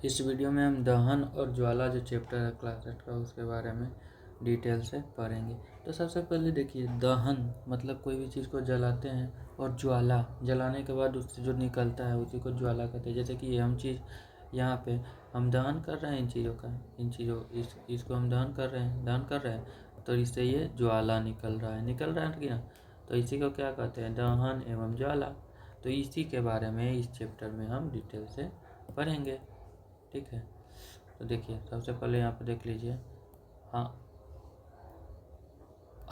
इस वीडियो में हम दहन और ज्वाला जो चैप्टर है क्लास 8 का उसके बारे में डिटेल से पढ़ेंगे। तो सबसे पहले देखिए, दहन मतलब कोई भी चीज़ को जलाते हैं, और ज्वाला जलाने के बाद उससे जो निकलता है उसी को ज्वाला कहते हैं। जैसे कि हम चीज़ यहाँ पे हम दहन कर रहे हैं इन चीज़ों इसको हम दहन कर रहे हैं तो इससे ये ज्वाला निकल रहा है कि ना। तो इसी को क्या कहते हैं, दहन एवं ज्वाला। तो इसी के बारे में इस चैप्टर में हम डिटेल से पढ़ेंगे, ठीक है। तो देखिए, सबसे पहले यहाँ पे देख लीजिए। हाँ,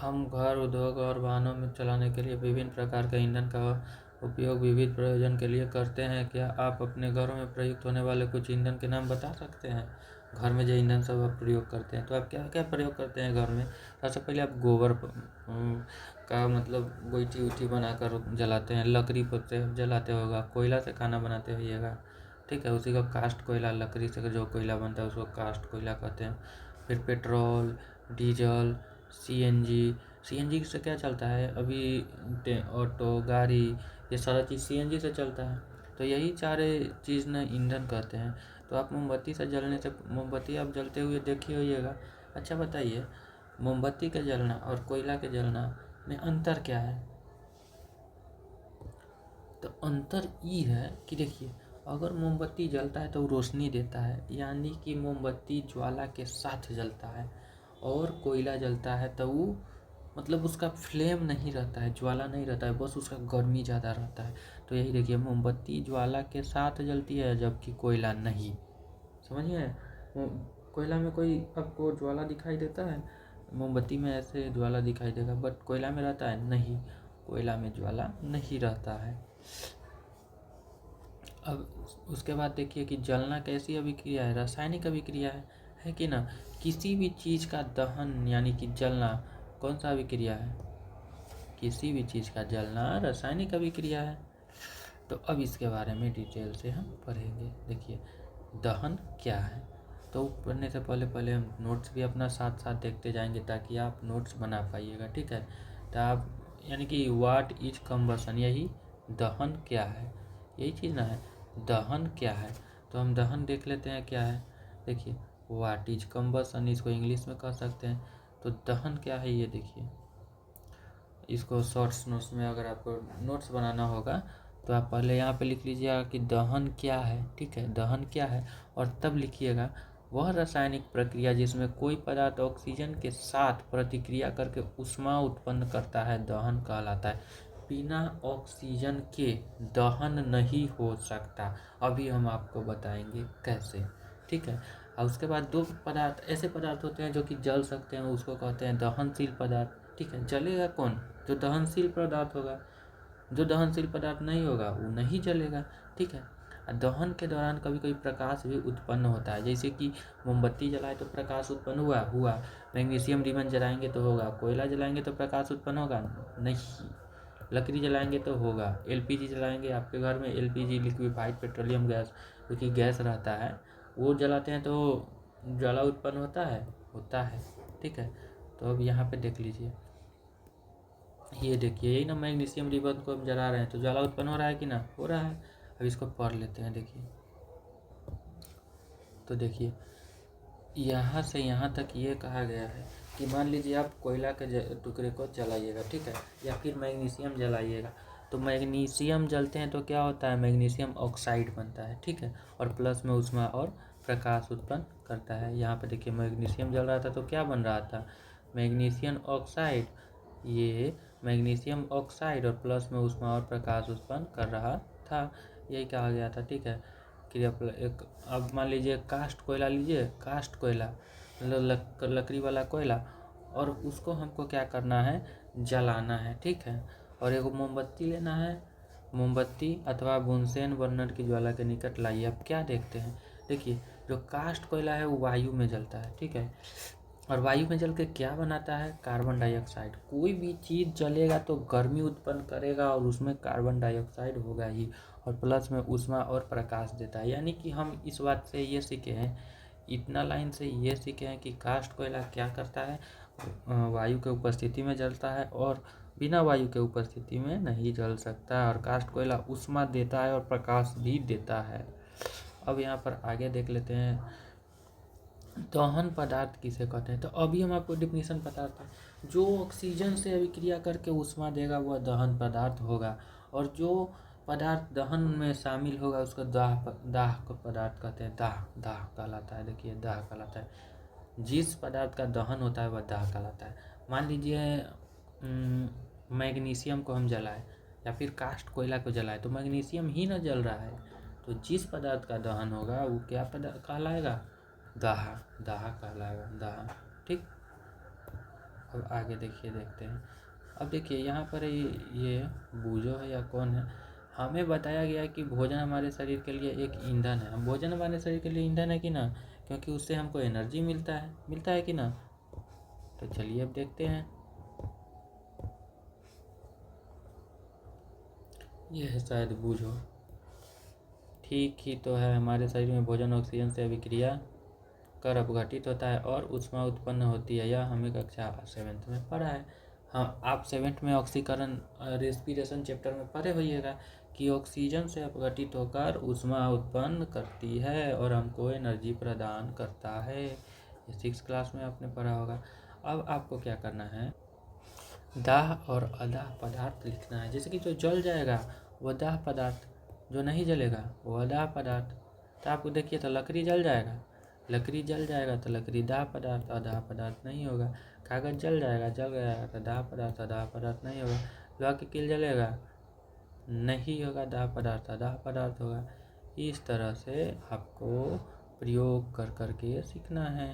हम घर, उद्योग और वाहनों में चलाने के लिए विभिन्न प्रकार के ईंधन का उपयोग विविध प्रयोजन के लिए करते हैं। क्या आप अपने घरों में प्रयुक्त होने वाले कुछ ईंधन के नाम बता सकते हैं? घर में जो ईंधन सब आप प्रयोग करते हैं, तो आप क्या क्या प्रयोग करते हैं घर में? सबसे पहले आप गोबर का मतलब गोईठी उठी बनाकर जलाते हैं, लकड़ी से जलाते होगा, कोयला से खाना बनाते होइएगा, ठीक है। उसी को कास्ट कोयला, लकड़ी से जो कोयला बनता है उसको कास्ट कोयला कहते हैं। फिर पेट्रोल, डीजल, सीएनजी से क्या चलता है अभी, ऑटो, गाड़ी, ये सारा चीज़ सीएनजी से चलता है। तो यही सारे चीज़ ना ईंधन कहते हैं। तो आप मोमबत्ती आप जलते हुए देखिए होइएगा। अच्छा बताइए, मोमबत्ती के जलना और कोयला के जलना में अंतर क्या है? तो अंतर ये है कि देखिए, अगर मोमबत्ती जलता है तो वो रोशनी देता है, यानी कि मोमबत्ती ज्वाला के साथ जलता है। और कोयला जलता है तो वो मतलब उसका फ्लेम नहीं रहता है, ज्वाला नहीं रहता है, बस उसका गर्मी ज़्यादा रहता है। तो यही देखिए, मोमबत्ती ज्वाला के साथ जलती है जबकि कोयला नहीं। समझिए, कोयला में कोई आपको ज्वाला दिखाई देता है, मोमबत्ती में ऐसे ज्वाला दिखाई देगा, बट कोयला में रहता है नहीं, कोयला में ज्वाला नहीं रहता है। अब उसके बाद देखिए कि जलना कैसी अभिक्रिया है, रासायनिक अभिक्रिया है कि ना। किसी भी चीज़ का दहन यानी कि जलना कौन सा अभिक्रिया है? किसी भी चीज़ का जलना रासायनिक अभिक्रिया है। तो अब इसके बारे में डिटेल से हम पढ़ेंगे। देखिए, दहन क्या है, तो पढ़ने से पहले हम नोट्स भी अपना साथ साथ देखते जाएंगे ताकि आप नोट्स बना पाइएगा, ठीक है। तो आप यानी कि व्हाट इज कम्बसन, यही दहन क्या है, यही चीज़ ना है। दहन क्या है, तो हम दहन देख लेते हैं क्या है। देखिए, व्हाट इज कम्बसन, इसको इंग्लिश में कह सकते हैं। तो दहन क्या है ये देखिए, इसको शॉर्ट्स नोट्स में अगर आपको नोट्स बनाना होगा तो आप पहले यहाँ पे लिख लीजिएगा कि दहन क्या है, ठीक है। दहन क्या है, और तब लिखिएगा वह रासायनिक प्रक्रिया जिसमें कोई पदार्थ ऑक्सीजन के साथ प्रतिक्रिया करके ऊष्मा उत्पन्न करता है, दहन कहलाता है। बिना ऑक्सीजन के दहन नहीं हो सकता, अभी हम आपको बताएंगे कैसे, ठीक है। और उसके बाद दो पदार्थ, ऐसे पदार्थ होते हैं जो कि जल सकते हैं, उसको कहते हैं दहनशील पदार्थ, ठीक है। जलेगा कौन? जो दहनशील पदार्थ होगा। जो दहनशील पदार्थ नहीं होगा वो नहीं जलेगा, ठीक है। दहन के दौरान कभी कभी प्रकाश भी उत्पन्न होता है, जैसे कि मोमबत्ती जलाए तो प्रकाश उत्पन्न हुआ। मैग्नीशियम रिबन जलाएंगे तो होगा, कोयला जलाएंगे तो प्रकाश उत्पन्न होगा नहीं, लकड़ी जलाएंगे तो होगा। एलपीजी जलाएंगे, आपके घर में एलपीजी लिक्विफाइड पेट्रोलियम गैस, क्योंकि गैस रहता है, वो जलाते हैं तो ज्वाला उत्पन्न होता है, ठीक है। तो अब यहाँ पे देख लीजिए, ये देखिए, यही ना मैग्नीशियम रिबन को हम जला रहे हैं तो ज्वाला उत्पन्न हो रहा है कि ना, हो रहा है। अब इसको पढ़ लेते हैं। देखिए, तो देखिए, यहाँ से यहाँ तक ये कहा गया है कि मान लीजिए आप कोयला के टुकड़े को जलाइएगा, ठीक है, या फिर मैग्नीशियम जलाइएगा। तो मैग्नीशियम जलते हैं तो क्या होता है, मैग्नीशियम ऑक्साइड बनता है, ठीक है, और प्लस में ऊष्मा और प्रकाश उत्पन्न करता है। यहाँ पे देखिए, मैग्नीशियम जल रहा था तो क्या बन रहा था, मैग्नीशियम ऑक्साइड। ये मैग्नीशियम ऑक्साइड और प्लस में ऊष्मा और प्रकाश उत्पन्न कर रहा था, यही कहा गया था, ठीक है। एक अब मान लीजिए कास्ट कोयला लीजिए, कास्ट कोयला मतलब लकड़ी वाला कोयला, और उसको हमको क्या करना है, जलाना है, ठीक है। और एक मोमबत्ती लेना है, मोमबत्ती अथवा बुनसेन बर्नर की ज्वाला के निकट लाइए। अब क्या देखते हैं, देखिए, जो कास्ट कोयला है वो वायु में जलता है, ठीक है, और वायु में जल के क्या बनाता है, कार्बन डाइऑक्साइड। कोई भी चीज़ जलेगा तो गर्मी उत्पन्न करेगा और उसमें कार्बन डाइऑक्साइड होगा ही, और प्लस में ऊष्मा और प्रकाश देता है। यानी कि हम इस बात से ये सीखे हैं, इतना लाइन से ये सीखे हैं कि कास्ट कोयला क्या करता है, वायु के उपस्थिति में जलता है और बिना वायु के उपस्थिति में नहीं जल सकता है। और कास्ट कोयला ऊष्मा देता है और प्रकाश भी देता है। अब यहाँ पर आगे देख लेते हैं दहन पदार्थ किसे कहते हैं। तो अभी हम आपको डिफिनीशन बताते हैं। जो ऑक्सीजन से अभिक्रिया करके ऊष्मा देगा वह दहन पदार्थ होगा, और जो पदार्थ दहन में शामिल होगा उसको दाह पदार्थ कहते हैं। दाह कहलाता है। देखिए दाह कहलाता है। जिस पदार्थ का दहन होता है वह दाह कहलाता है। मान लीजिए मैग्नीशियम को हम जलाएं या फिर कास्ट कोयला को जलाएं तो मैग्नीशियम ही न जल रहा है, तो जिस पदार्थ का दहन होगा वो क्या पदार्थ कहलाएगा? दाह कहलाएगा, दाह। ठीक, अब आगे देखते हैं। अब देखिए यहाँ पर ये बूझो है या कौन है, हमें बताया गया कि भोजन हमारे शरीर के लिए एक ईंधन है। भोजन हमारे शरीर के लिए ईंधन है कि ना, क्योंकि उससे हमको एनर्जी मिलता है कि ना। तो चलिए अब देखते हैं। ये है शायद बूझो। ठीक ही तो है, हमारे शरीर में भोजन ऑक्सीजन से अभिक्रिया कर अपघटित होता है और ऊष्मा उत्पन्न होती है। यह हमें कक्षा 7th में पढ़ा है। हाँ, आप 7th में ऑक्सीकरण रेस्पिरेशन चैप्टर में पढ़े होइएगा कि ऑक्सीजन से अपघटित होकर ऊष्मा उत्पन्न करती है और हमको एनर्जी प्रदान करता है। ये 6th क्लास में आपने पढ़ा होगा। अब आपको क्या करना है, दाह और अदाह पदार्थ लिखना है। जैसे कि जो जल जाएगा वह दाह पदार्थ, जो नहीं जलेगा वो अदाह पदार्थ। तो आपको देखिए, तो लकड़ी जल जाएगा तो लकड़ी दाह पदार्थ, अदाह पदार्थ नहीं होगा। कागज जल जाएगा तो दाह पदार्थ, अदाह पदार्थ नहीं होगा। लोहा की कील जलेगा, नहीं होगा दाह पदार्थ, अदाह पदार्थ होगा। इस तरह से आपको प्रयोग कर करके सीखना है।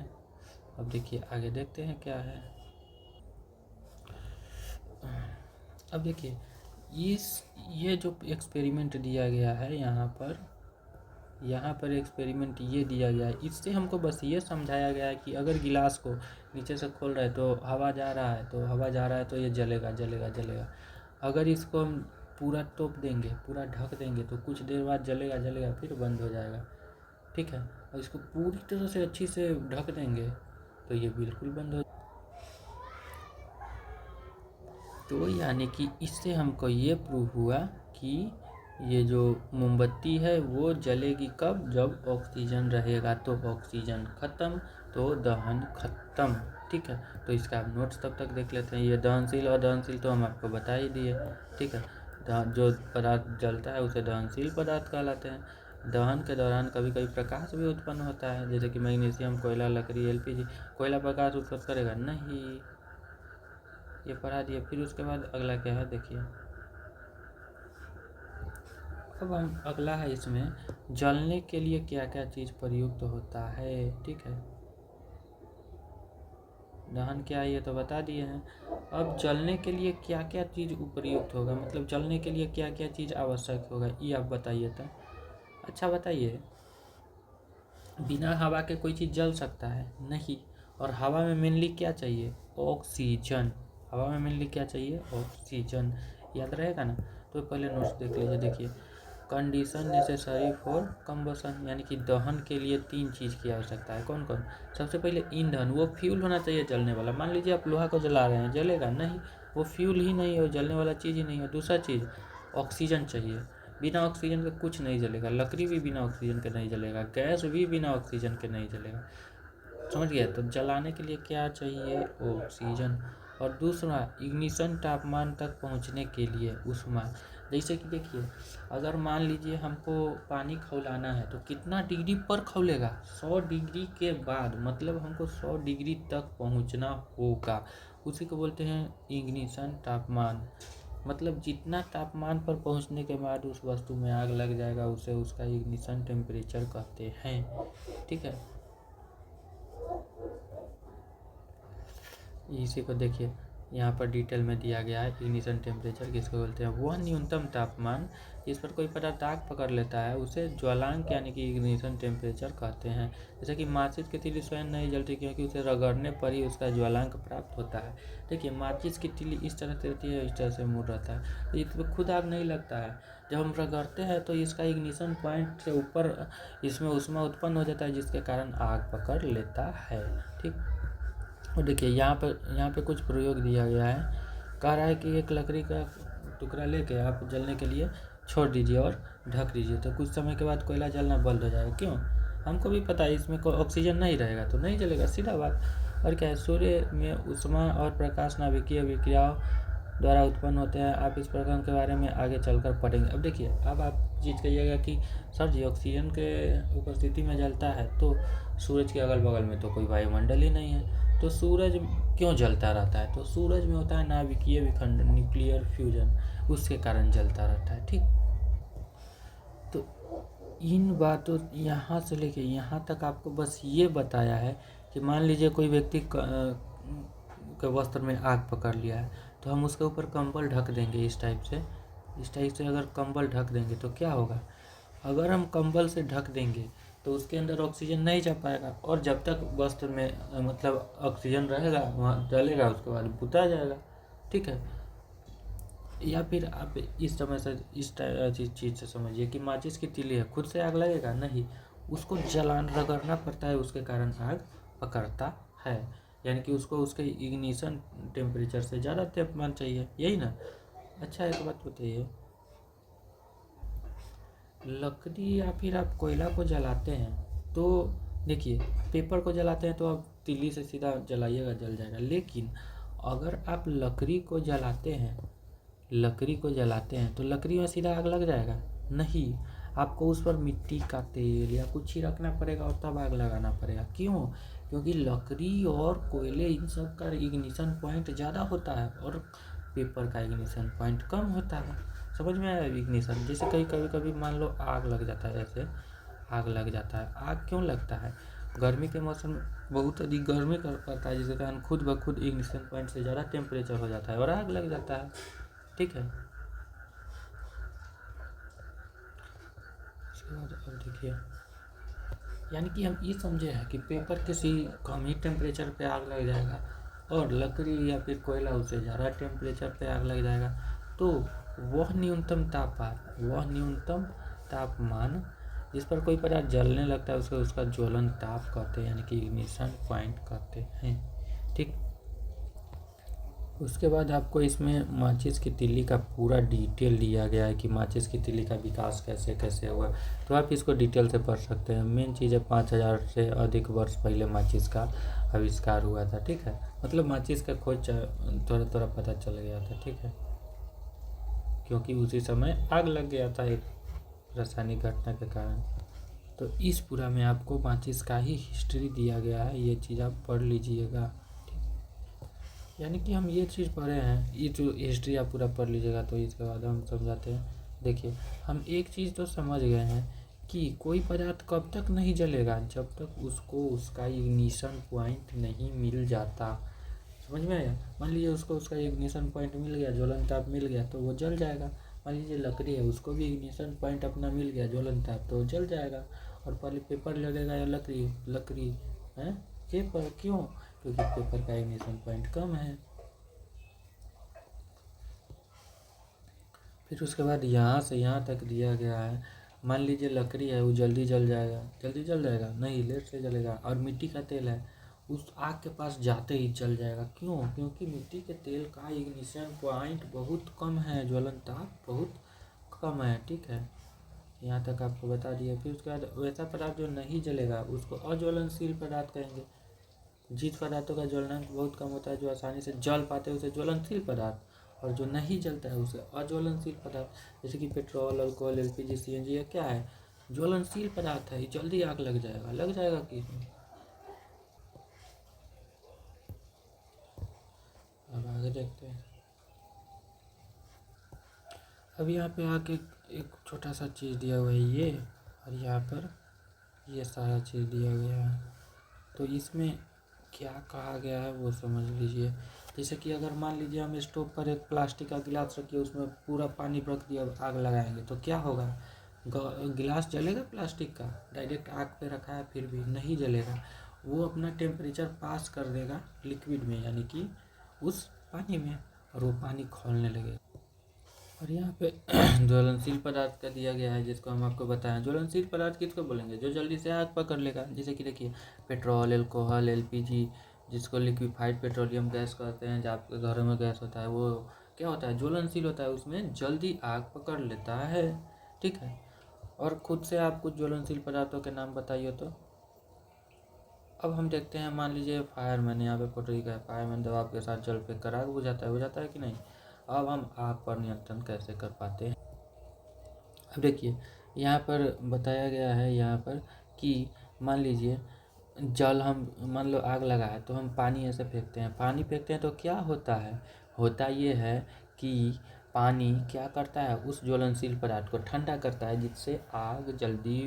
अब देखिए आगे देखते हैं क्या है। अब देखिए ये जो एक्सपेरिमेंट दिया गया है यहाँ पर एक्सपेरिमेंट ये दिया गया है, इससे हमको बस ये समझाया गया है कि अगर गिलास को नीचे से खोल रहे हैं तो हवा जा रहा है तो ये जलेगा। अगर इसको हम पूरा तोप देंगे, पूरा ढक देंगे तो कुछ देर बाद जलेगा, फिर बंद हो जाएगा। ठीक है, और इसको पूरी तरह से अच्छी से ढक देंगे तो ये बिल्कुल बंद हो। तो यानी कि इससे हमको ये प्रूव हुआ कि ये जो मोमबत्ती है वो जलेगी कब? जब ऑक्सीजन रहेगा। तो ऑक्सीजन खत्म तो दहन खत्म। ठीक है, तो इसका आप नोट्स तब तक देख लेते हैं। ये दहनशील और अदहनशील तो हम आपको बता ही दिए। ठीक है, जो पदार्थ जलता है उसे दहनशील पदार्थ कहलाते हैं। दहन के दौरान कभी कभी प्रकाश भी उत्पन्न होता है, जैसे कि मैग्नीशियम, कोयला, लकड़ी, LPG। कोयला प्रकाश उत्पन्न करेगा नहीं, ये पढ़ा दिए। फिर उसके बाद अगला क्या है देखिए। अब हम अगला है, इसमें जलने के लिए क्या क्या चीज़ प्रयुक्त होता है। ठीक है, दहन क्या है ये तो बता दिए हैं। अब जलने के लिए क्या क्या चीज़ उपयुक्त होगा, मतलब जलने के लिए क्या क्या चीज़ आवश्यक होगा, ये आप बताइए। तो अच्छा बताइए, बिना हवा के कोई चीज़ जल सकता है? नहीं। और हवा में मेनली क्या चाहिए? ऑक्सीजन। हवा में मेनली क्या चाहिए? ऑक्सीजन। याद रहेगा ना। तो पहले नोट्स देख लीजिए। देखिए, कंडीशन नेसेसरी फॉर कंबसन, यानी कि दहन के लिए 3 चीज़ की आवश्यकता है। कौन कौन? सबसे पहले ईंधन, वो फ्यूल होना चाहिए जलने वाला। मान लीजिए आप लोहा को जला रहे हैं, जलेगा नहीं, वो फ्यूल ही नहीं है, जलने वाला चीज़ ही नहीं है। दूसरा चीज़ ऑक्सीजन चाहिए, बिना ऑक्सीजन के कुछ नहीं जलेगा। लकड़ी भी बिना ऑक्सीजन के नहीं जलेगा, गैस भी बिना ऑक्सीजन के नहीं जलेगा। समझ गया? तो जलाने के लिए क्या चाहिए? ऑक्सीजन। और दूसरा इग्निशन, तापमान तक पहुंचने के लिए ऊष्मा। जैसे कि देखिए, अगर मान लीजिए हमको पानी खौलाना है तो कितना डिग्री पर खौलेगा? 100 डिग्री के बाद, मतलब हमको 100 डिग्री तक पहुंचना होगा। उसी को बोलते हैं इग्निशन तापमान। मतलब जितना तापमान पर पहुंचने के बाद उस वस्तु में आग लग जाएगा उसे उसका इग्निशन टेम्परेचर कहते हैं। ठीक है, इसी को देखिए यहाँ पर डिटेल में दिया गया है। इग्निशन टेम्परेचर किसको बोलते हैं? वह न्यूनतम तापमान जिस पर कोई पदार्थ आग पकड़ लेता है उसे ज्वालांक यानी कि इग्निशन टेम्परेचर कहते हैं। जैसे कि माचिस की तीली स्वयं नहीं जलती क्योंकि उसे रगड़ने पर ही उसका ज्वालांक प्राप्त होता है। देखिए, माचिस की तीली इस तरह से रहती है, इस तरह से मुड़ रहता है, तो इसमें खुद आग नहीं लगता है। जब हम रगड़ते हैं तो इसका इग्निशन पॉइंट से ऊपर इसमें ऊष्मा उत्पन्न हो जाता है, जिसके कारण आग पकड़ लेता है। ठीक, और देखिए यहाँ पे कुछ प्रयोग दिया गया है। कह रहा है कि एक लकड़ी का टुकड़ा लेके आप जलने के लिए छोड़ दीजिए और ढक दीजिए तो कुछ समय के बाद कोयला जलना बंद हो जाएगा। क्यों? हमको भी पता है इसमें कोई ऑक्सीजन नहीं रहेगा तो नहीं जलेगा, सीधा बात। और क्या है, सूर्य में ऊष्मा और प्रकाश नाभिकीय विक्रियाओं द्वारा उत्पन्न होते हैं। आप इस प्रकरण के बारे में आगे चलकर पढ़ेंगे। अब देखिए, अब आप चीज़ कहिएगा कि सर जी ऑक्सीजन के उपस्थिति में जलता है तो सूरज के अगल बगल में तो कोई वायुमंडल ही नहीं है, तो सूरज क्यों जलता रहता है? तो सूरज में होता है नाभिकीय विखंडन, न्यूक्लियर फ्यूजन, उसके कारण जलता रहता है। ठीक, तो इन बातों यहाँ से लेके यहाँ तक आपको बस ये बताया है कि मान लीजिए कोई व्यक्ति के वस्त्र में आग पकड़ लिया है तो हम उसके ऊपर कंबल ढक देंगे। इस टाइप से अगर कंबल ढक देंगे तो क्या होगा? अगर हम कंबल से ढक देंगे तो उसके अंदर ऑक्सीजन नहीं जा पाएगा, और जब तक वस्त्र में मतलब ऑक्सीजन रहेगा वहाँ जलेगा, उसके बाद बुता जाएगा। ठीक है, या फिर आप इस समय से इस चीज़ से समझिए कि माचिस की तीली है, खुद से आग लगेगा नहीं, उसको रगड़ना पड़ता है, उसके कारण आग पकड़ता है। यानी कि उसको उसके इग्निशन टेम्परेचर से ज़्यादा तापमान चाहिए, यही ना। अच्छा, एक बात बताइए, लकड़ी या फिर आप कोयला को जलाते हैं तो देखिए, पेपर को जलाते हैं तो आप तीली से सीधा जलाइएगा, जल जाएगा। लेकिन अगर आप लकड़ी को जलाते हैं तो लकड़ी में सीधा आग लग जाएगा? नहीं, आपको उस पर मिट्टी का तेल या कुछ ही रखना पड़ेगा और तब आग लगाना पड़ेगा। क्यों? क्योंकि लकड़ी और कोयले इन सब का इग्निशन पॉइंट ज़्यादा होता है और पेपर का इग्निशन पॉइंट कम होता है। समझ में आया? इग्निशन जैसे कभी मान लो आग लग जाता है, ऐसे आग लग जाता है। आग क्यों लगता है? गर्मी के मौसम में बहुत अधिक गर्मी कर पाता है, जिसके कारण खुद ब खुद इग्निशन पॉइंट से ज़्यादा टेम्परेचर हो जाता है और आग लग जाता है। ठीक है, उसके बाद अब देखिए, यानी कि हम ये समझे हैं कि पेपर किसी कम ही टेम्परेचर पे आग लग जाएगा और लकड़ी या फिर कोयला उससे ज़्यादा टेम्परेचर पे आग लग जाएगा। तो वह न्यूनतम तापमान जिस पर कोई पदार्थ जलने लगता है उसको उसका ज्वलन ताप कहते हैं, यानी कि इग्निशन पॉइंट कहते हैं। ठीक, उसके बाद आपको इसमें माचिस की तीली का पूरा डिटेल दिया गया है कि माचिस की तीली का विकास कैसे कैसे हुआ, तो आप इसको डिटेल से पढ़ सकते हैं। मेन चीज़ है 5000 से अधिक वर्ष पहले माचिस का आविष्कार हुआ था। ठीक है, मतलब माचिस का खोज थोड़ा थोड़ा पता चल गया था। ठीक है, क्योंकि उसी समय आग लग गया था एक रासायनिक घटना के कारण। तो इस पूरा में आपको माचिस का ही हिस्ट्री दिया गया है, ये चीज़ आप पढ़ लीजिएगा। यानी कि हम ये चीज़ पढ़े हैं, ये जो हिस्ट्री आप पूरा पढ़ लीजिएगा तो इसके बाद हम समझाते हैं। देखिए, हम एक चीज़ तो समझ गए हैं कि कोई पदार्थ कब तक नहीं जलेगा, जब तक उसको उसका इग्निशन पॉइंट नहीं मिल जाता। समझ में आया? मान लीजिए उसको उसका इग्निशन पॉइंट मिल गया, ज्वलन ताप मिल गया तो वो जल जाएगा। मान लीजिए लकड़ी है, उसको भी इग्निशन पॉइंट अपना मिल गया, ज्वलन ताप, तो जल जाएगा। और पहले पेपर लगेगा या लकड़ी है पेपर, क्यों? क्योंकि पेपर का इग्निशन पॉइंट कम है। फिर उसके बाद यहाँ से यहाँ तक दिया गया है। मान लीजिए लकड़ी है, वो जल्दी जल जाएगा नहीं, लेट से जलेगा। और मिट्टी का तेल है, उस आग के पास जाते ही जल जाएगा। क्यों? क्योंकि मिट्टी के तेल का इग्निशन पॉइंट बहुत कम है, ज्वलन ताप बहुत कम है। ठीक है, यहाँ तक आपको बता दिया। फिर उसके बाद वैसा पदार्थ जो नहीं जलेगा उसको अज्वलनशील पदार्थ कहेंगे। जिस पदार्थों का ज्वलनांक बहुत कम होता है, जो आसानी से जल पाते हैं, उसे ज्वलनशील पदार्थ, और जो नहीं जलता है उसे अज्वलनशील पदार्थ। जैसे कि पेट्रोल, अल्कोहल, एलपीजी, सीएनजी, ये क्या है? ज्वलनशील पदार्थ है, जल्दी आग लग जाएगा कि अब आगे देखते हैं। अब यहाँ पे आके एक छोटा सा चीज़ दिया हुआ है ये, और यहाँ पर ये सारा चीज़ दिया गया है। तो इसमें क्या कहा गया है वो समझ लीजिए। जैसे कि अगर मान लीजिए हम स्टोव पर एक प्लास्टिक का गिलास रखिए, उसमें पूरा पानी रख दिया, आग लगाएंगे तो क्या होगा? गिलास जलेगा? प्लास्टिक का डायरेक्ट आग पे रखा है फिर भी नहीं जलेगा। वो अपना टेम्परेचर पास कर देगा लिक्विड में, यानी कि उस पानी में, और वो पानी खौलने लगेगा। और यहाँ पे ज्वलनशील पदार्थ का दिया गया है, जिसको हम आपको बताएं। ज्वलनशील पदार्थ किसको बोलेंगे? जो जल्दी से आग पकड़ लेगा। जैसे कि देखिए, पेट्रोल, एल्कोहल, एलपीजी, जिसको लिक्विफाइड पेट्रोलियम गैस कहते हैं, जो आपके घरों में गैस होता है, वो क्या होता है? ज्वलनशील होता है, उसमें जल्दी आग पकड़ लेता है। ठीक है, और खुद से आप कुछ ज्वलनशील पदार्थों के नाम बताइए तो। अब हम देखते हैं, मान लीजिए फायरमैन, यहाँ पे फोटो दिखा है, फायरमैन दबाव के साथ जल फेंक कर आग बुझाता है, हो जाता है कि नहीं। अब हम आग पर नियंत्रण कैसे कर पाते हैं। अब देखिए यहाँ पर बताया गया है यहाँ पर कि मान लीजिए जल, हम मान लो आग लगा है तो हम पानी ऐसे फेंकते हैं, पानी फेंकते हैं तो क्या होता है, होता ये है कि पानी क्या करता है, उस ज्वलनशील पदार्थ को ठंडा करता है, जिससे आग जल्दी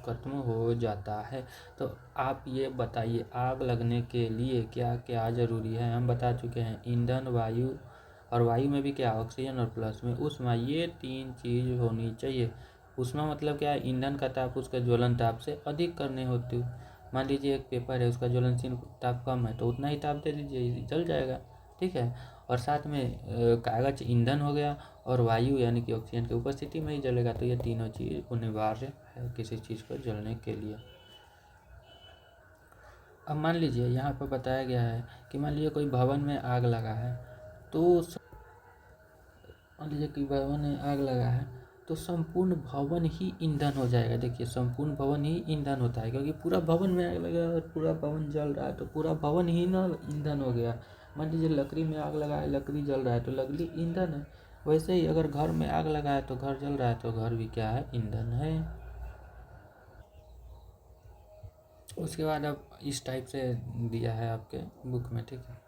खत्म हो जाता है। तो आप ये बताइए आग लगने के लिए क्या क्या ज़रूरी है। हम बता चुके हैं ईंधन, वायु, और वायु में भी क्या, ऑक्सीजन, और प्लस में ऊष्मा, ये 3 चीज़ होनी चाहिए। ऊष्मा मतलब क्या है, ईंधन का ताप उसके ज्वलन ताप से अधिक करने होती है। मान लीजिए एक पेपर है, उसका ज्वलनशील ताप कम है तो उतना ही ताप दे दीजिए, जल जाएगा, ठीक है। और साथ में कागज ईंधन हो गया, और वायु यानी कि ऑक्सीजन की उपस्थिति में ही जलेगा। तो ये तीनों चीज़ अनिवार्य है किसी चीज़ को जलने के लिए। अब मान लीजिए यहाँ पर बताया गया है कि मान लीजिए कोई भवन में आग लगा है, तो मान लीजिए कि भवन में आग लगा है तो संपूर्ण भवन ही ईंधन हो जाएगा। देखिए संपूर्ण भवन ही ईंधन होता है, क्योंकि पूरा भवन में आग लगा है और पूरा भवन जल रहा है तो पूरा भवन ही ना ईंधन हो गया। मान लीजिए लकड़ी में आग लगा है, लकड़ी जल रहा है तो लकड़ी ईंधन है। वैसे ही अगर घर में आग लगा है तो घर जल रहा है तो घर भी क्या है, ईंधन है। उसके बाद अब इस टाइप से दिया है आपके बुक में, ठीक है।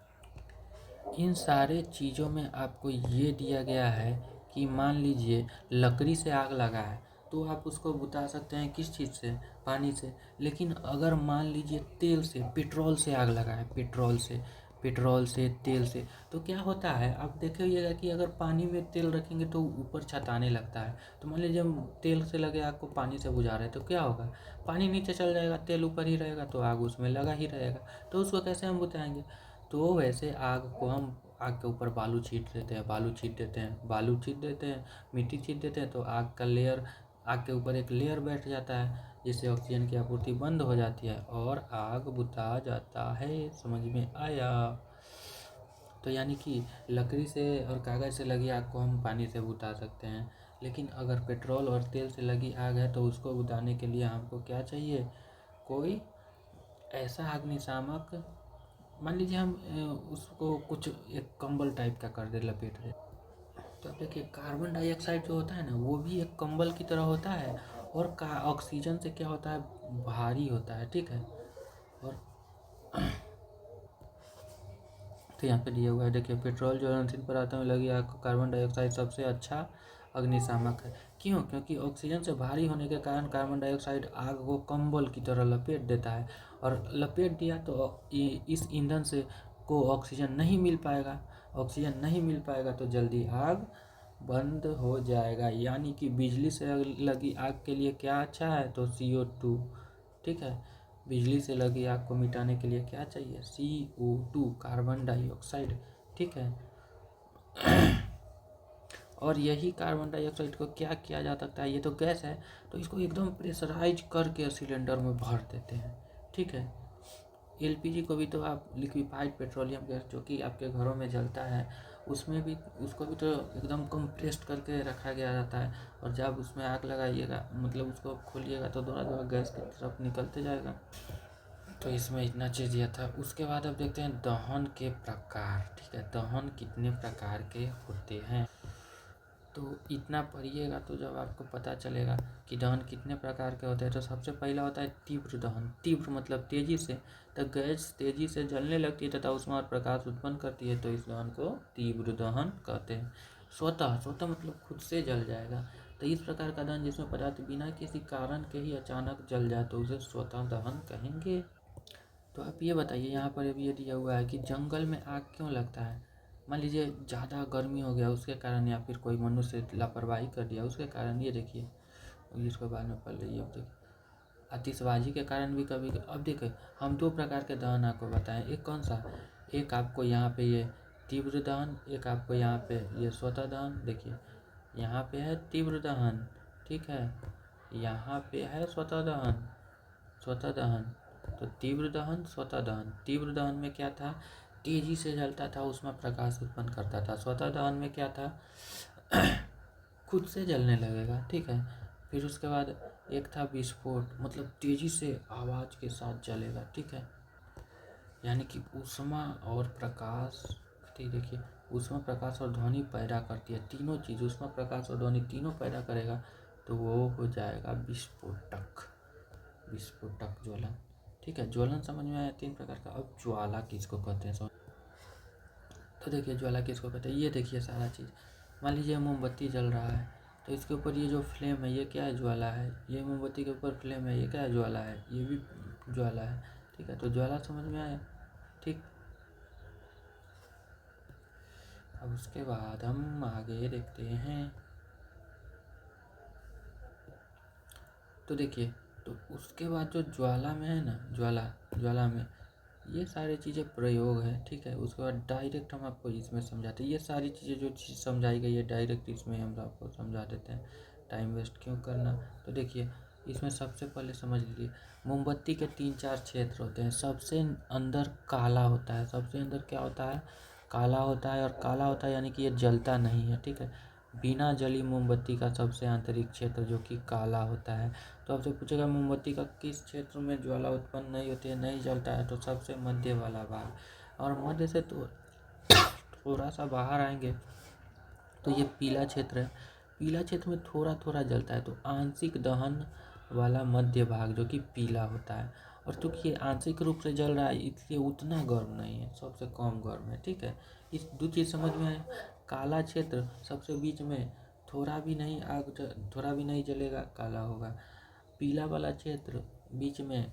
इन सारे चीज़ों में आपको ये दिया गया है कि मान लीजिए लकड़ी से आग लगा है तो आप उसको बुता सकते हैं किस चीज़ से, पानी से। लेकिन अगर मान लीजिए तेल से, पेट्रोल से आग लगा है, पेट्रोल से, तेल से, तो क्या होता है आप देखिएगा कि अगर पानी में तेल रखेंगे तो ऊपर छताने लगता है। तो मान लीजिए हम तेल से लगे आग को पानी से बुझा रहे हैं तो क्या होगा, पानी नीचे चल जाएगा, तेल ऊपर ही रहेगा तो आग उसमें लगा ही रहेगा। तो उसको कैसे हम बुझाएंगे। तो वैसे आग को हम आग के ऊपर बालू छीट देते हैं, मिट्टी छीट देते हैं तो आग का लेयर, आग के ऊपर एक लेयर बैठ जाता है, जिससे ऑक्सीजन की आपूर्ति बंद हो जाती है और आग बुझा जाता है। समझ में आया। तो यानी कि लकड़ी से और कागज़ से लगी आग को हम पानी से बुझा सकते हैं, लेकिन अगर पेट्रोल और तेल से लगी आग है तो उसको बुझाने के लिए हमको क्या चाहिए, कोई ऐसा अग्निशामक। मान लीजिए हम उसको कुछ एक कंबल टाइप का कर दे, लपेट दे, तो अब देखिए कार्बन डाइऑक्साइड जो होता है ना वो भी एक कंबल की तरह होता है, और का ऑक्सीजन से क्या होता है, भारी होता है, ठीक है। और तो यहाँ पे दिया हुआ है, देखिए पेट्रोल ज्वलनशील पदार्थों में लगी आग को कार्बन डाइऑक्साइड सबसे अच्छा अग्निशामक है। क्यों, क्योंकि ऑक्सीजन से भारी होने के कारण कार्बन डाइऑक्साइड आग को कंबल की तरह लपेट देता है, और लपेट दिया तो इस ईंधन से को ऑक्सीजन नहीं मिल पाएगा, तो जल्दी आग बंद हो जाएगा। यानी कि बिजली से लगी आग के लिए क्या अच्छा है, तो CO2, ठीक है। बिजली से लगी आग को मिटाने के लिए क्या चाहिए, CO2, कार्बन डाइऑक्साइड, ठीक है। और यही कार्बन डाइऑक्साइड को क्या किया जा सकता है, ये तो गैस है, तो इसको एकदम प्रेशराइज करके सिलेंडर में भर देते हैं, ठीक है। LPG को भी तो आप लिक्विफाइड पेट्रोलियम गैस जो कि आपके घरों में जलता है, उसमें भी उसको भी तो एकदम कंप्रेस्ड करके रखा गया जाता है, और जब उसमें आग लगाइएगा, मतलब उसको खोलिएगा तो दोनों दोनों गैस की तरफ निकलते जाएगा। तो इसमें इतना चीज़ दिया था। उसके बाद अब देखते हैं दहन के प्रकार, ठीक है, दहन कितने प्रकार के होते हैं। तो इतना पढ़िएगा तो जब आपको पता चलेगा कि दहन कितने प्रकार के होते हैं। तो सबसे पहला होता है तीव्र दहन। तीव्र मतलब तेजी से, तो गैस तेजी से जलने लगती है तथा उसमें और प्रकाश उत्पन्न करती है, तो इस दहन को तीव्र दहन कहते हैं। स्वतः मतलब खुद से जल जाएगा, तो इस प्रकार का दहन जिसमें पदार्थ बिना किसी कारण के ही अचानक जल जाए तो उसे स्वतः दहन कहेंगे। तो आप ये बताइए, यहाँ पर अब ये दिया हुआ है कि जंगल में आग क्यों लगता है। मान लीजिए ज़्यादा गर्मी हो गया उसके कारण, या फिर कोई मनुष्य लापरवाही कर दिया उसके कारण, ये देखिए इसको बाद में पढ़ लीजिए। अब देखिए आतिशबाजी के कारण भी कभी, अब देखिए हम 2 प्रकार के दहन आपको बताएं, एक कौन सा, एक आपको यहाँ पे ये तीव्र दहन, एक आपको यहाँ पे ये स्वतः दहन। देखिए यहाँ पे है तीव्र दहन, ठीक है, यहाँ पे है स्वतः दहन, तो तीव्र दहन, स्वतः दहन। तीव्र दहन में क्या था, तेजी से जलता था, उसमें प्रकाश उत्पन्न करता था। स्वतः दहन में क्या था, खुद से जलने लगेगा, ठीक है। फिर उसके बाद एक था विस्फोट, मतलब तेजी से आवाज़ के साथ जलेगा, ठीक है। यानी कि ऊष्मा और प्रकाश, ठीक देखिए, ऊष्मा प्रकाश और ध्वनि पैदा करती है, तीनों चीज़ ऊष्मा प्रकाश और ध्वनि तीनों पैदा करेगा, तो वो हो जाएगा विस्फोटक। विस्फोटक ज्वलन, ठीक है। ज्वलन समझ में आया तीन प्रकार का। अब ज्वाला किसको कहते हैं, तो देखिए ज्वाला किसको कहते हैं, ये देखिए सारा चीज़। मान लीजिए मोमबत्ती जल रहा है, तो इसके ऊपर ये जो फ्लेम है ये क्या है, ज्वाला है। ये मोमबत्ती के ऊपर फ्लेम है, ये क्या है, ज्वाला है, ये भी ज्वाला है, ठीक है। तो ज्वाला समझ में आया, ठीक। अब उसके बाद हम आगे देखते हैं, तो देखिए, तो उसके बाद जो ज्वाला में है ना, ज्वाला में ये सारी चीज़ें प्रयोग है, ठीक है। उसके बाद डायरेक्ट हम आपको इसमें समझाते हैं, ये सारी चीज़ें जो चीज़ समझाई गई है डायरेक्ट इसमें हम आपको समझा देते हैं, टाइम वेस्ट क्यों करना। तो देखिए इसमें सबसे पहले समझ लीजिए, मोमबत्ती के 3-4 क्षेत्र होते हैं। सबसे अंदर काला होता है, सबसे अंदर क्या होता है, काला होता है। और काला होता है यानी कि ये जलता नहीं है, ठीक है। बिना जली मोमबत्ती का सबसे आंतरिक क्षेत्र जो कि काला होता है। तो आपसे पूछेगा मोमबत्ती का किस क्षेत्र में ज्वाला उत्पन्न नहीं होती है, नहीं जलता है, तो सबसे मध्य वाला भाग। और मध्य से तो थोड़ा सा बाहर आएंगे तो ये पीला क्षेत्र है, पीला क्षेत्र में थोड़ा थोड़ा जलता है, तो आंशिक दहन वाला मध्य भाग जो कि पीला होता है। और चूँकि ये आंशिक रूप से जल रहा है इसलिए उतना गर्म नहीं है, सबसे कम गर्म है, ठीक है। इस दो चीज़ समझ में आए। काला क्षेत्र सबसे बीच में, थोड़ा भी नहीं जलेगा, काला होगा। पीला वाला क्षेत्र बीच में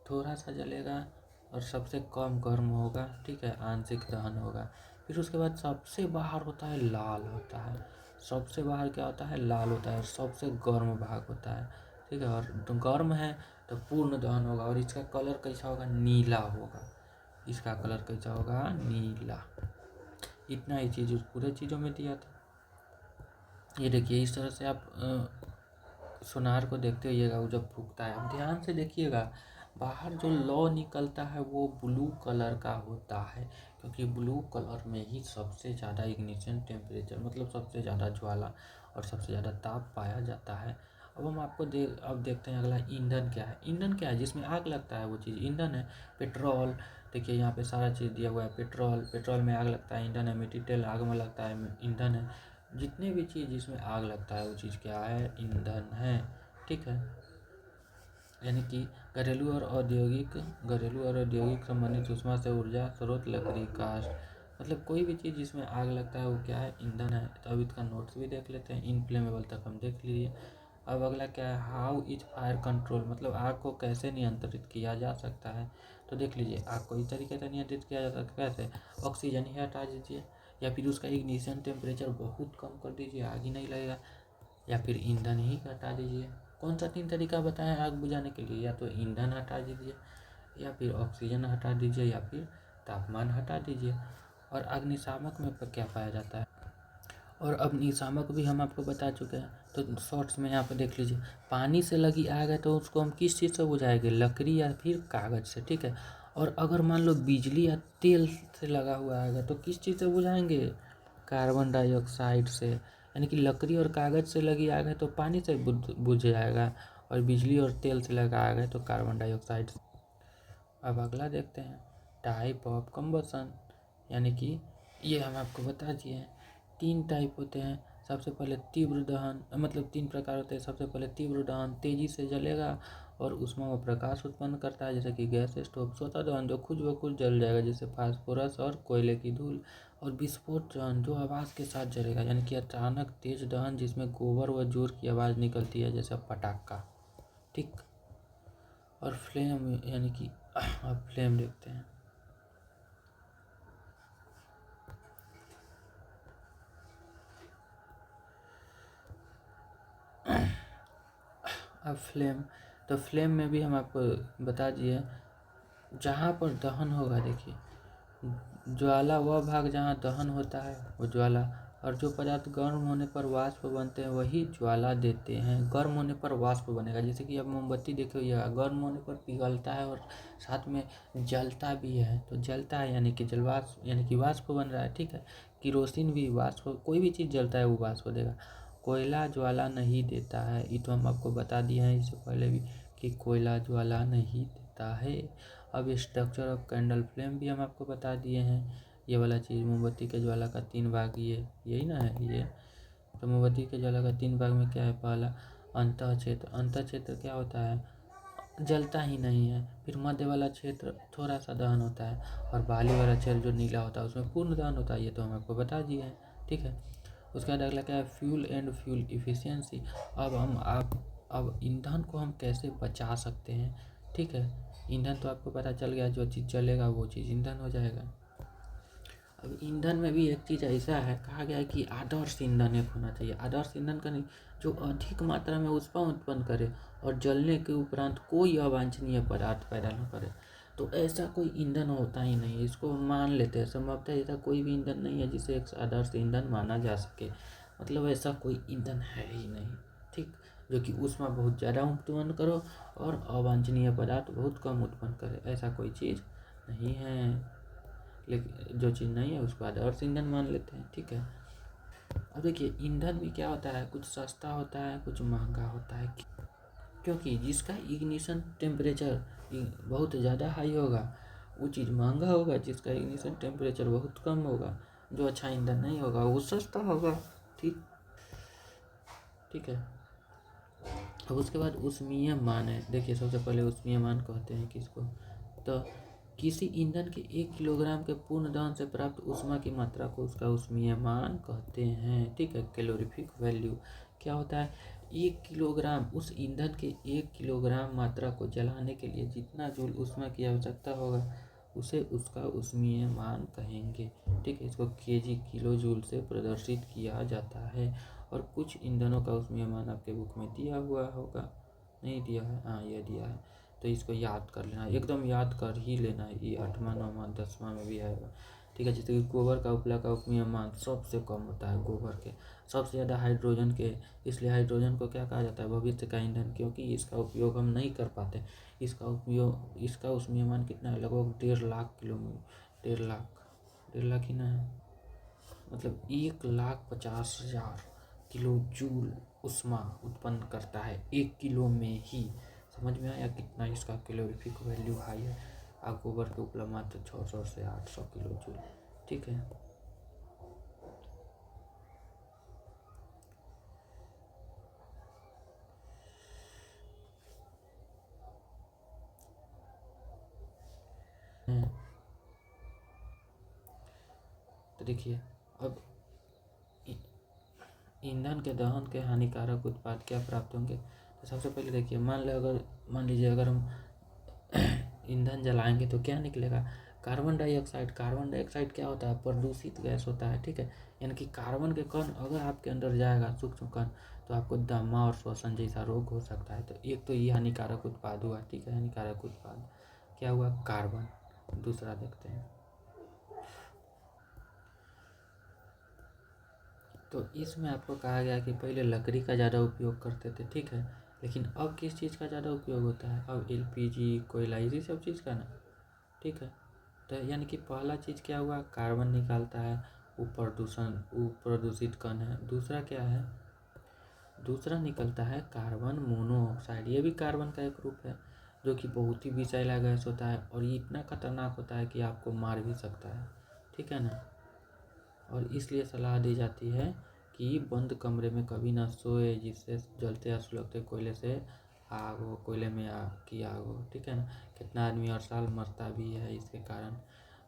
थोड़ा सा जलेगा और सबसे कम गर्म होगा, ठीक है, आंशिक दहन होगा। फिर उसके बाद सबसे बाहर होता है लाल होता है, सबसे बाहर क्या होता है, लाल होता है, और सबसे गर्म भाग होता है, ठीक है। और तो गर्म है तो पूर्ण दहन होगा, और इसका कलर कैसा होगा, नीला होगा, इसका कलर कैसा होगा, नीला। इतना ही चीज़ उस पूरे चीज़ों में दिया था। ये देखिए इस तरह से आप सोनार को देखते होइएगा, वो जब फूकता है, अब ध्यान से देखिएगा, बाहर जो लौ निकलता है वो ब्लू कलर का होता है, क्योंकि ब्लू कलर में ही सबसे ज़्यादा इग्निशन टेम्परेचर, मतलब सबसे ज़्यादा ज्वाला और सबसे ज़्यादा ताप पाया जाता है। अब हम आपको अब देखते हैं अगला, ईंधन क्या है। ईंधन क्या है, जिसमें आग लगता है वो चीज़ ईंधन है। पेट्रोल, देखिए यहाँ पे सारा चीज़ दिया हुआ है, पेट्रोल में आग लगता है, ईंधन है। मिट्टी तेल आग में लगता है, ईंधन है। जितने भी चीज़ जिसमें आग लगता है वो चीज़ क्या है, ईंधन है, ठीक है। यानी कि घरेलू और औद्योगिक संबंधित ऊष्मा से ऊर्जा स्रोत लकड़ी, काष्ठ, मतलब कोई भी चीज़ जिसमें आग लगता है वो क्या है, ईंधन है। तो अब इसका नोट्स भी देख लेते हैं, इनफ्लेमेबल तक हम देख लीजिए। अब अगला क्या है, हाउ इज फायर कंट्रोल, मतलब आग को कैसे नियंत्रित किया जा सकता है। तो देख लीजिए, आग को इस तरीके से नियंत्रित किया जा सकता है, कैसे, ऑक्सीजन ही हटा दीजिए, या फिर उसका इग्निशन टेम्परेचर बहुत कम कर दीजिए, आग ही नहीं लगेगा, या फिर ईंधन ही हटा दीजिए। कौन सा 3 तरीका बताएं आग बुझाने के लिए, या तो ईंधन हटा दीजिए, या फिर ऑक्सीजन हटा दीजिए, या फिर तापमान हटा दीजिए। और अग्निशामक में क्या पाया जाता है, और अग्निशामक भी हम आपको बता चुके हैं। तो शॉर्ट्स में यहाँ पर देख लीजिए, पानी से लगी आग है तो उसको हम किस चीज़ से बुझाएंगे, लकड़ी या फिर कागज़ से, ठीक है। और अगर मान लो बिजली या तेल से लगा हुआ आग है तो किस चीज़ से बुझाएंगे, कार्बन डाइऑक्साइड से। यानी कि लकड़ी और कागज़ से लगी आग है तो पानी से बुझ जाएगा, और बिजली और तेल से लगा आग है तो कार्बन डाइऑक्साइड से। अब अगला देखते हैं, टाइप ऑफ कम्बसन, यानी कि ये हम आपको बता दिए हैं 3 टाइप होते हैं। सबसे पहले तीव्र दहन, मतलब 3 प्रकार होते हैं। सबसे पहले तीव्र दहन, तेज़ी से जलेगा और ऊष्मा व प्रकाश उत्पन्न करता है, जैसे कि गैस स्टोव। स्वतः दहन, जो खुद ब खुद जल जाएगा, जैसे फास्फोरस और कोयले की धूल। और विस्फोट दहन, जो आवाज़ के साथ जलेगा, यानी कि अचानक तेज दहन जिसमें गोबर व जोर की आवाज़ निकलती है, जैसे पटाखा, ठीक। और फ्लेम, यानी कि अब फ्लेम देखते हैं। अब फ्लेम, तो फ्लेम में भी हम आपको बता दिए, जहाँ पर दहन होगा, देखिए ज्वाला वह भाग जहाँ दहन होता है वो ज्वाला, और जो पदार्थ गर्म होने पर वाष्प बनते हैं वही ज्वाला देते हैं। गर्म होने पर वाष्प बनेगा, जैसे कि अब मोमबत्ती देखिए, गर्म होने पर पिघलता है और साथ में जलता भी है, तो जलता है यानी कि जलवाष्प, यानी कि वाष्प बन रहा है, ठीक है। किरोसिन भी वाष्प, कोई भी चीज़ जलता है वो वाष्प देगा। कोयला ज्वाला नहीं देता है, ये तो हम आपको बता दिए हैं इससे पहले भी कि कोयला ज्वाला नहीं देता है। अब स्ट्रक्चर ऑफ कैंडल फ्लेम भी हम आपको बता दिए हैं। ये वाला चीज़ मोमबत्ती के ज्वाला का 3 भाग, ये यही ना है ये। तो मोमबत्ती के ज्वाला का 3 भाग में क्या है, पहला अंतः क्षेत्र। अंतः क्षेत्र क्या होता है, जलता ही नहीं है। फिर मध्य वाला क्षेत्र थोड़ा सा दहन होता है, और बाहरी वाला क्षेत्र जो नीला होता है उसमें पूर्ण दहन होता है। ये तो हम आपको बता दिए हैं, ठीक है। उसके बाद अगला क्या है, फ्यूल एंड फ्यूल इफिशियंसी। अब ईंधन को हम कैसे बचा सकते हैं, ठीक है। ईंधन तो आपको पता चल गया, जो चीज़ जलेगा वो चीज़ ईंधन हो जाएगा। अब ईंधन में भी एक चीज़ ऐसा है, कहा गया है कि आदर्श ईंधन एक होना चाहिए। आदर्श ईंधन का नहीं, जो अधिक मात्रा में ऊष्मा उत्पन्न करे और जलने के उपरांत कोई अवांछनीय पदार्थ पैदा न करे। तो ऐसा कोई ईंधन होता ही नहीं, इसको मान लेते हैं। संभवतः ऐसा कोई भी ईंधन नहीं है जिसे एक आदर्श ईंधन माना जा सके। मतलब ऐसा कोई ईंधन है ही नहीं, ठीक, जो कि ऊष्मा बहुत ज़्यादा उत्पन्न करो और अवांछनीय पदार्थ बहुत कम उत्पन्न करे। ऐसा कोई चीज़ नहीं है। लेकिन जो चीज़ नहीं है उसको आदर्श ईंधन मान लेते हैं, ठीक है। अब देखिए, ईंधन भी क्या होता है, कुछ सस्ता होता है, कुछ महंगा होता है। क्योंकि जिसका इग्निशन टेम्परेचर बहुत ज़्यादा हाई होगा वो चीज़ महंगा होगा, जिसका इग्निशन टेम्परेचर बहुत कम होगा, जो अच्छा ईंधन नहीं होगा वो सस्ता होगा, ठीक ठीक है। अब उसके बाद ऊष्मीय मान है। देखिए, सबसे पहले ऊष्मीय मान कहते हैं किसको, तो किसी ईंधन के 1 किलोग्राम के पूर्ण दहन से प्राप्त ऊष्मा की मात्रा को उसका ऊष्मीय मान कहते हैं, ठीक है। कैलोरीफिक वैल्यू क्या होता है, 1 किलोग्राम, उस ईंधन के 1 किलोग्राम मात्रा को जलाने के लिए जितना जूल ऊष्मा की आवश्यकता होगा उसे उसका ऊष्मीय मान कहेंगे, ठीक है। इसको केजी किलो जूल से प्रदर्शित किया जाता है। और कुछ ईंधनों का ऊष्मीय मान आपके बुक में दिया हुआ होगा, नहीं दिया है, हाँ ये दिया है, तो इसको याद कर लेना, एकदम याद कर ही लेना है। ये 8वां 9वां 10वां में भी आएगा, ठीक है। जैसे कि गोबर का उपला का ऊष्मीय मान सबसे कम होता है, गोबर के सबसे ज़्यादा हाइड्रोजन के। इसलिए हाइड्रोजन को क्या कहा जाता है, भविष्य का ईंधन, क्योंकि इसका उपयोग हम नहीं कर पाते। इसका ऊष्मीय मान कितना है, लगभग 1.5 लाख किलोमीटर, 1.5 लाख ही ना है, मतलब 1,50,000 किलो जूल ऊष्मा उत्पन्न करता है 1 किलो में ही। समझ में आया कितना इसका कैलोरीफिक वैल्यू हाई है। और गोबर के उपला मात्र 600 से 800 किलो जूल, ठीक है। तो देखिए, अब ईंधन के दहन के हानिकारक उत्पाद क्या प्राप्त होंगे। तो सबसे पहले देखिए, मान लीजिए अगर हम ईंधन जलाएंगे तो क्या निकलेगा, कार्बन डाइऑक्साइड। कार्बन डाइऑक्साइड क्या होता है, प्रदूषित गैस होता है, ठीक है। यानी कि कार्बन के कण अगर आपके अंदर जाएगा, सूक्ष्म कण, तो आपको दमा और श्वसन जैसा रोग हो सकता है। तो एक तो ये हानिकारक उत्पाद हुआ, ठीक है। हानिकारक उत्पाद क्या हुआ, कार्बन। दूसरा देखते हैं, तो इसमें आपको कहा गया कि पहले लकड़ी का ज़्यादा उपयोग करते थे, ठीक है। लेकिन अब किस चीज़ का ज़्यादा उपयोग होता है, अब एलपीजी, कोयला, इसी सब चीज़ का ना, ठीक है। तो यानी कि पहला चीज़ क्या हुआ, कार्बन निकालता है, वो प्रदूषित कण है। दूसरा क्या है, दूसरा निकलता है कार्बन मोनोऑक्साइड। ये भी कार्बन का एक रूप है, जो कि बहुत ही विषैला गैस होता है और ये इतना खतरनाक होता है कि आपको मार भी सकता है, ठीक है ना। और इसलिए सलाह दी जाती है कि बंद कमरे में कभी ना सोए जिससे जलते या सुलगते कोयले से आग हो, कोयले में आग की आग हो, ठीक है ना। कितना आदमी हर साल मरता भी है इसके कारण।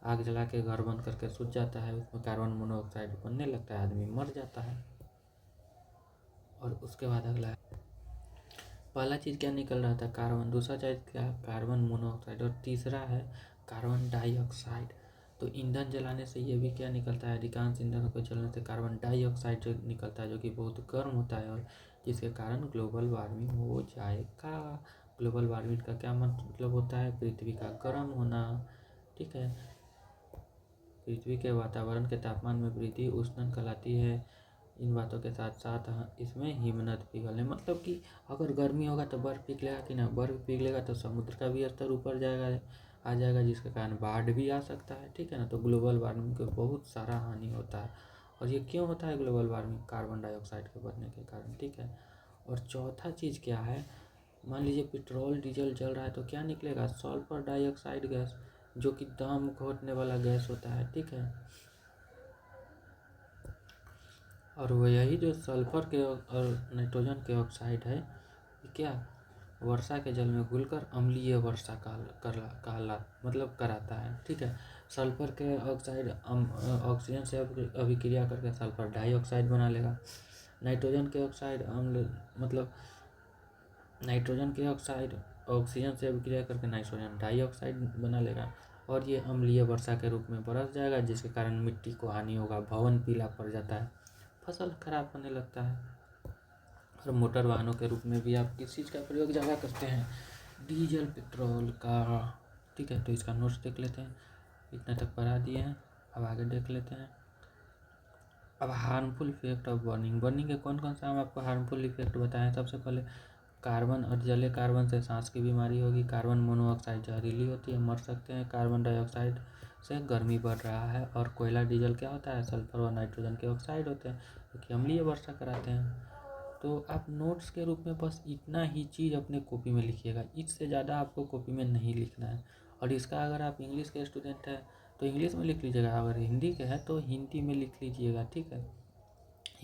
आग जला के घर बंद करके सूझ जाता है, उसमें कार्बन मोनोऑक्साइड बनने लगता है, आदमी मर जाता है। और उसके बाद अगला है, पहला चीज़ क्या निकल रहा था, कार्बन। दूसरा चीज़ क्या, कार्बन मोनोऑक्साइड। और तीसरा है कार्बन डाइऑक्साइड। तो ईंधन जलाने से ये भी क्या निकलता है, अधिकांश ईंधनों को जलने से कार्बन डाइऑक्साइड जो निकलता है, जो कि बहुत गर्म होता है और जिसके कारण ग्लोबल वार्मिंग हो जाएगा। ग्लोबल वार्मिंग का क्या मतलब होता है, पृथ्वी का गर्म होना, ठीक है। पृथ्वी के वातावरण के तापमान में वृद्धि उष्णन कहलाती है। इन बातों के साथ साथ इसमें हिमनद पिघलने, मतलब कि अगर गर्मी होगा तो बर्फ़ पिघलेगा कि ना, बर्फ़ पिघलेगा तो समुद्र का भी स्तर ऊपर आ जाएगा, जिसके कारण बाढ़ भी आ सकता है, ठीक है ना। तो ग्लोबल वार्मिंग के बहुत सारा हानि होता है। और ये क्यों होता है ग्लोबल वार्मिंग? कार्बन डाइऑक्साइड के बढ़ने के कारण, ठीक है। और चौथा चीज़ क्या है, मान लीजिए पेट्रोल डीजल जल रहा है तो क्या निकलेगा? सल्फर डाइऑक्साइड गैस, जो कि दम घोटने वाला गैस होता है, ठीक है। और वो यही जो सल्फर के और नाइट्रोजन के ऑक्साइड है, क्या वर्षा के जल में घुलकर अम्लीय वर्षा कराता है, ठीक है। सल्फर के ऑक्साइड ऑक्सीजन से अभिक्रिया करके सल्फर डाइऑक्साइड बना लेगा। नाइट्रोजन के ऑक्साइड नाइट्रोजन के ऑक्साइड ऑक्सीजन से अभिक्रिया करके नाइट्रोजन डाइऑक्साइड बना लेगा और ये अम्लीय वर्षा के रूप में बरस जाएगा, जिसके कारण मिट्टी को हानि होगा, भवन पीला पड़ जाता है, फसल खराब होने लगता है। और मोटर वाहनों के रूप में भी आप किस चीज़ का प्रयोग ज़्यादा करते हैं? डीजल पेट्रोल का, ठीक है। तो इसका नोट्स देख लेते हैं, इतना तक पढ़ा दिए हैं, अब आगे देख लेते हैं। अब हार्मफुल इफेक्ट ऑफ बर्निंग के कौन कौन सा हम आपको हार्मफुल इफेक्ट बताएं। सबसे पहले कार्बन और जले कार्बन से सांस की बीमारी होगी। कार्बन मोनोऑक्साइड जहरीली होती है, मर सकते हैं। कार्बन डाइऑक्साइड से गर्मी बढ़ रहा है। और कोयला डीजल क्या होता है? सल्फर और नाइट्रोजन के ऑक्साइड होते हैं, जो कि अम्लीय वर्षा कराते हैं। तो आप नोट्स के रूप में बस इतना ही चीज़ अपने कॉपी में लिखिएगा, इससे ज़्यादा आपको कॉपी में नहीं लिखना है। और इसका अगर आप इंग्लिश के स्टूडेंट हैं तो इंग्लिश में लिख लीजिएगा, अगर हिंदी के हैं तो हिंदी में लिख लीजिएगा, ठीक है।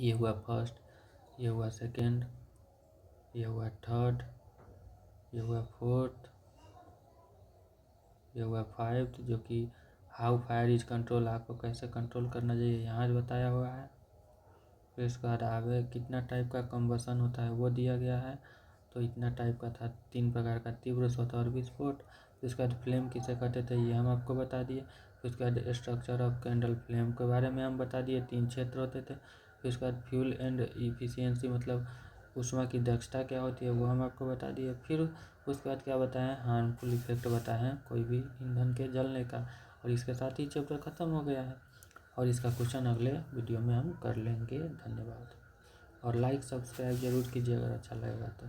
ये हुआ फर्स्ट, ये हुआ सेकेंड, ये हुआ थर्ड, ये हुआ फोर्थ, ये हुआ फाइव्थ, जो कि हाउ फायर इज कंट्रोल, आपको कैसे कंट्रोल करना चाहिए यहाँ बताया हुआ है। फिर इसके बाद आगे कितना टाइप का कम्बसन होता है वो दिया गया है, तो इतना टाइप का था, 3 प्रकार का, तीव्र, स्वतः और विस्फोट। फिर उसके बाद फ्लेम किसे कहते थे ये हम आपको बता दिए। फिर उसके बाद स्ट्रक्चर ऑफ कैंडल फ्लेम के बारे में हम बता दिए, 3 क्षेत्र होते थे। फिर उसके बाद फ्यूल एंड इफिशियंसी, मतलब ऊष्मा की दक्षता क्या होती है वो हम आपको बता दिए। फिर उसके बाद क्या बताएं? हार्मफुल इफेक्ट बताए हैं कोई भी ईंधन के जलने का। और इसके साथ ही चैप्टर ख़त्म हो गया है और इसका क्वेश्चन अगले वीडियो में हम कर लेंगे। धन्यवाद। और लाइक सब्सक्राइब जरूर कीजिए अगर अच्छा लगेगा तो।